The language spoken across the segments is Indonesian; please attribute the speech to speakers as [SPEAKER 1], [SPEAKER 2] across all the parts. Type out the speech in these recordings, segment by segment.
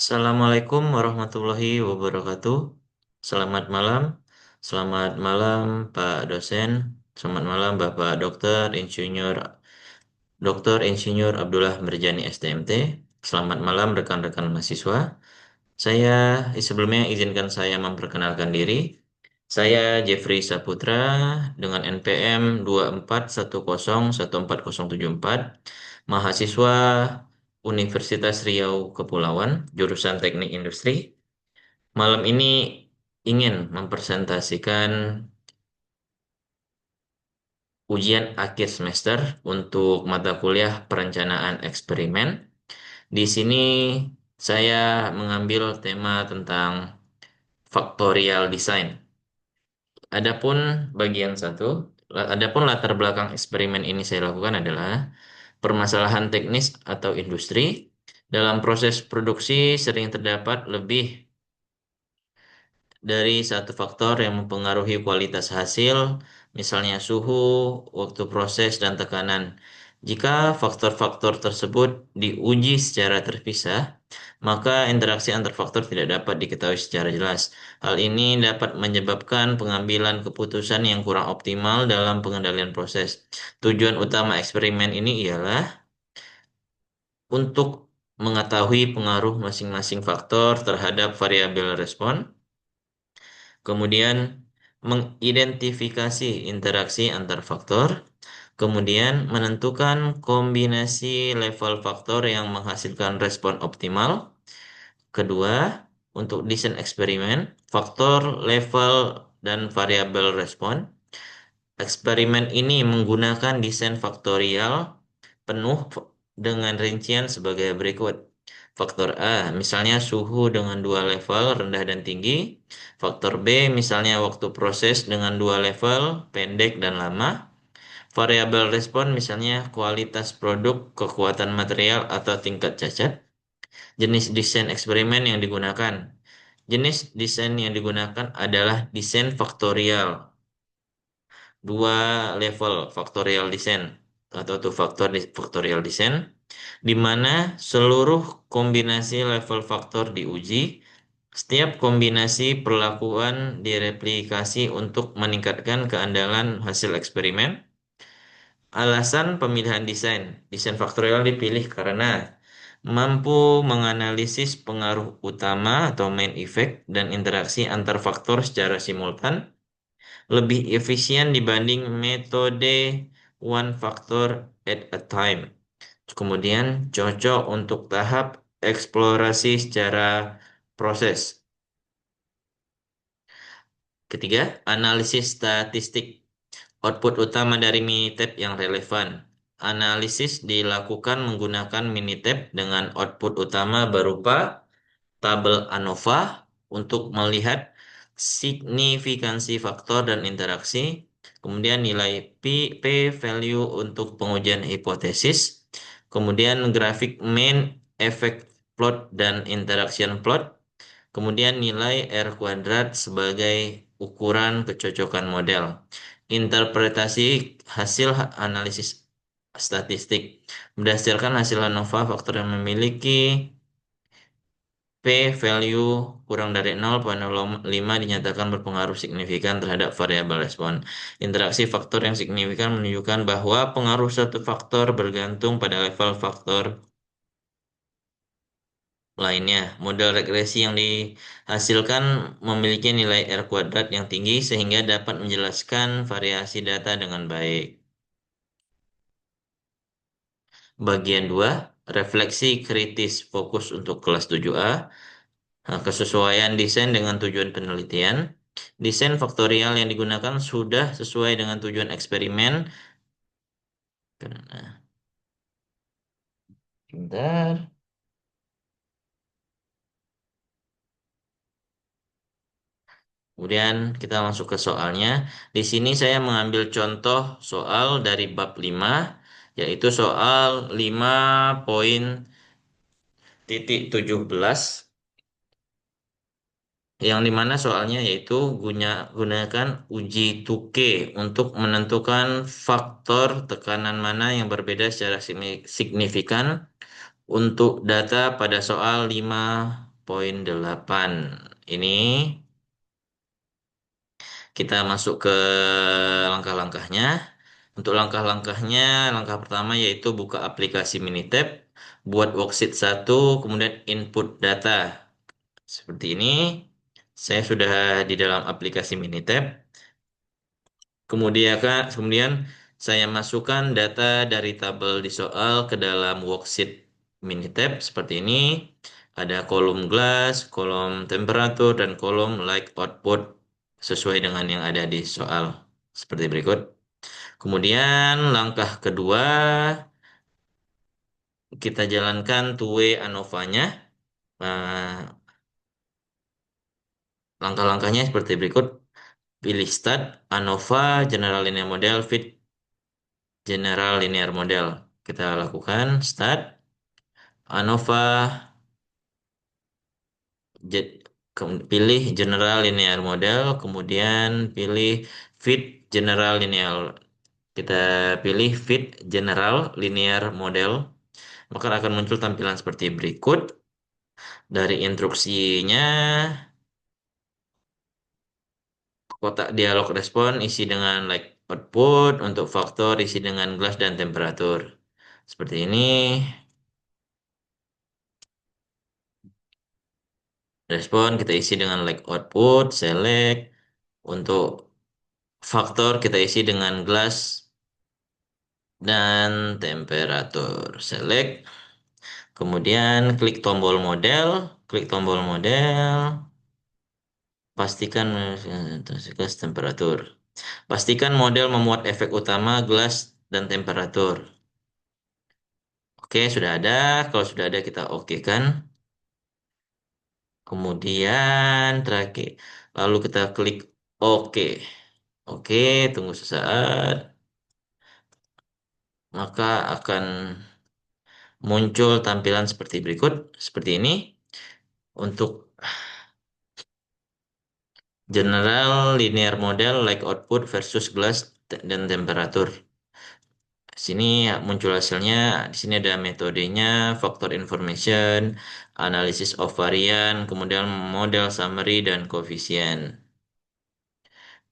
[SPEAKER 1] Assalamualaikum warahmatullahi wabarakatuh. Selamat malam. Selamat malam Pak dosen. Selamat malam Bapak Dr. Insinyur Abdullah Merjani STMT. Selamat malam rekan-rekan mahasiswa. Saya sebelumnya izinkan saya memperkenalkan diri. Saya Jeffrey Saputra dengan NPM 241014074, mahasiswa Universitas Riau Kepulauan, jurusan Teknik Industri. Malam ini ingin mempresentasikan ujian akhir semester untuk mata kuliah perencanaan eksperimen. Di sini saya mengambil tema tentang factorial design. Adapun bagian satu, adapun latar belakang eksperimen ini saya lakukan adalah permasalahan teknis atau industri. Dalam proses produksi sering terdapat lebih dari satu faktor yang mempengaruhi kualitas hasil, misalnya suhu, waktu proses, dan tekanan. Jika faktor-faktor tersebut diuji secara terpisah, maka interaksi antar faktor tidak dapat diketahui secara jelas. Hal ini dapat menyebabkan pengambilan keputusan yang kurang optimal dalam pengendalian proses. Tujuan utama eksperimen ini ialah untuk mengetahui pengaruh masing-masing faktor terhadap variabel respon, kemudian mengidentifikasi interaksi antar faktor, kemudian menentukan kombinasi level faktor yang menghasilkan respon optimal. Kedua, untuk desain eksperimen, faktor, level, dan variabel respon. Eksperimen ini menggunakan desain faktorial penuh dengan rincian sebagai berikut. Faktor A, misalnya suhu dengan dua level, rendah dan tinggi. Faktor B, misalnya waktu proses dengan dua level, pendek dan lama. Variabel respon, misalnya kualitas produk, kekuatan material, atau tingkat cacat. Jenis desain eksperimen yang digunakan. Jenis desain yang digunakan adalah desain faktorial. Dua level factorial design atau factorial design, di mana seluruh kombinasi level faktor diuji. Setiap kombinasi perlakuan direplikasi untuk meningkatkan keandalan hasil eksperimen. Alasan pemilihan desain. Desain faktorial dipilih karena mampu menganalisis pengaruh utama atau main effect dan interaksi antar faktor secara simultan, lebih efisien dibanding metode one factor at a time. Kemudian cocok untuk tahap eksplorasi secara proses. Ketiga, analisis statistik. Output utama dari Minitab yang relevan. Analisis dilakukan menggunakan Minitab dengan output utama berupa tabel ANOVA untuk melihat signifikansi faktor dan interaksi, kemudian nilai p-value untuk pengujian hipotesis, kemudian grafik mean effect plot dan interaction plot, kemudian nilai R kuadrat sebagai ukuran kecocokan model. Interpretasi hasil analisis statistik. Berdasarkan hasil ANOVA, faktor yang memiliki p-value kurang dari 0,05 dinyatakan berpengaruh signifikan terhadap variabel respon. Interaksi faktor yang signifikan menunjukkan bahwa pengaruh satu faktor bergantung pada level faktor lainnya. Model regresi yang dihasilkan memiliki nilai R kuadrat yang tinggi sehingga dapat menjelaskan variasi data dengan baik. Bagian 2, refleksi kritis fokus untuk kelas 7A. Nah, kesesuaian desain dengan tujuan penelitian. Desain faktorial yang digunakan sudah sesuai dengan tujuan eksperimen. Nah, bentar. Kemudian kita masuk ke soalnya. Di sini saya mengambil contoh soal dari bab 5, yaitu soal 5.17, yang dimana soalnya yaitu gunakan uji Tuke untuk menentukan faktor tekanan mana yang berbeda secara signifikan untuk data pada soal 5. 3.8. Ini kita masuk ke langkah-langkahnya. Untuk langkah-langkahnya, langkah pertama yaitu buka aplikasi Minitab, buat worksheet satu, kemudian input data. Seperti ini, saya sudah di dalam aplikasi Minitab. Kemudian saya masukkan data dari tabel di soal ke dalam worksheet Minitab seperti ini. Ada kolom glass, kolom temperatur, dan kolom light output sesuai dengan yang ada di soal. Seperti berikut. Kemudian langkah kedua, kita jalankan two-way ANOVA-nya. Nah, langkah-langkahnya seperti berikut. Pilih Start, ANOVA, General Linear Model, Fit General Linear Model. Kita lakukan Start, ANOVA, pilih General Linear Model, kemudian pilih Fit General Linear. Kita pilih Fit General Linear Model, maka akan muncul tampilan seperti berikut. Dari instruksinya, kotak dialog respon isi dengan like output, untuk faktor isi dengan gelas dan temperatur. Seperti ini. Respon kita isi dengan like output, select. Untuk faktor kita isi dengan gelas dan temperatur. Select. Kemudian klik tombol model, pastikan gas temperatur. Pastikan model memuat efek utama gelas dan temperatur. Oke, sudah ada. Kalau sudah ada kita oke kan. Kemudian terakhir, lalu kita klik oke. Oke, tunggu sesaat. Maka akan muncul tampilan seperti berikut. Seperti ini. Untuk general linear model like output versus glass dan temperatur. Sini muncul hasilnya. Di sini ada metodenya, factor information, analysis of varian, kemudian model summary dan koefisien.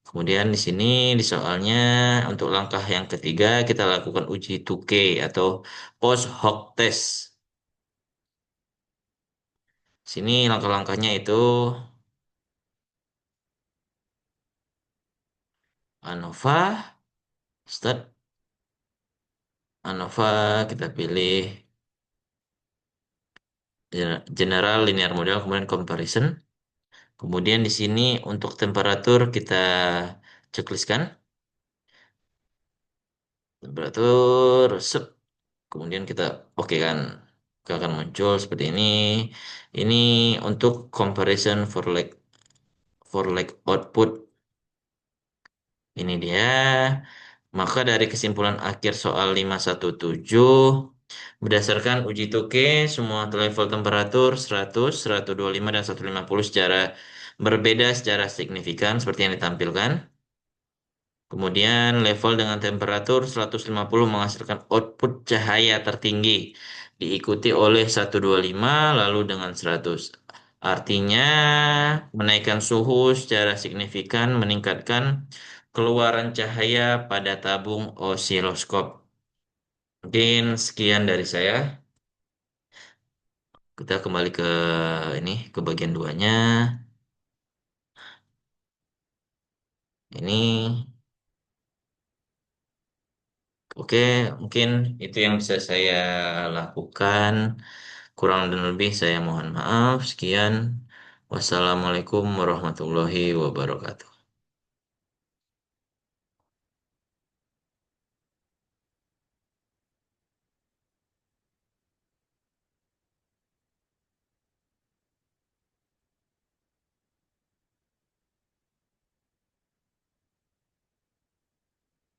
[SPEAKER 1] Kemudian di sini di soalnya untuk langkah yang ketiga kita lakukan uji 2K atau post hoc test. Sini langkah-langkahnya itu ANOVA, start ANOVA, kita pilih general linear model, kemudian comparison. Kemudian di sini untuk temperatur kita checklistkan temperatur, kemudian kita oke kan, akan muncul seperti ini. Ini untuk comparison for like output. Ini dia. Maka dari kesimpulan akhir soal 517, berdasarkan uji toke, semua level temperatur 100, 125, dan 150 berbeda secara signifikan seperti yang ditampilkan. Kemudian level dengan temperatur 150 menghasilkan output cahaya tertinggi, diikuti oleh 125, lalu dengan 100. Artinya, menaikkan suhu secara signifikan meningkatkan keluaran cahaya pada tabung osiloskop. Mungkin sekian dari saya. Kita kembali ke ini, ke bagian duanya. Ini, oke, mungkin itu yang bisa saya lakukan. Kurang dan lebih saya mohon maaf. Sekian. Wassalamualaikum warahmatullahi wabarakatuh.